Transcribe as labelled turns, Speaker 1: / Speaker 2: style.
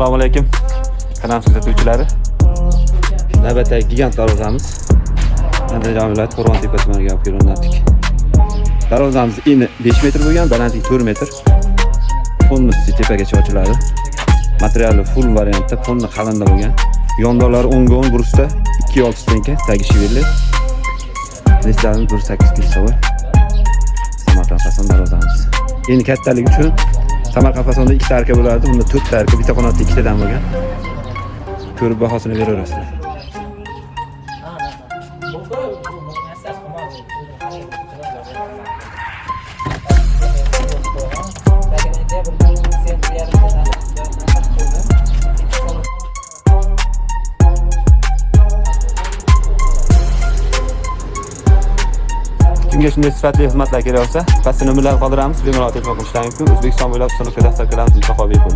Speaker 1: Assalomu alaykum. Kanal kuzatuvchilari. Navbatdagi gigant darvozamiz. Andijon viloyati Qo'rg'ontepa tumaniga olib kelindik. Darvozamiz eni 5 metr bo'lgan, balandligi 4 metr. Fonni tepagacha ochiladi. Materiali full variantda, fonni qalinda bo'lgan. Yondolari 10 brusda, 2.6 stenka, tagi shivelli. Listramiz 1.8 kilovolt. Samarqand fason darvozamiz. Endi kattaligi uchun Samarqand fasonda 2 ta arka bo'ladi. Bunda 4 ta arka, bitta qanotda 2 tadan bo'lgan. Ko'rib bahosini beraverasizlar. Kimga shunday sifatli xizmatlar kerak bo'lsa, pastda nomerlarni qoldiramiz, bemalol telefon qilishingiz mumkin. O'zbekiston bo'ylab ustalik dastur qilamiz, mutlaqo bepul.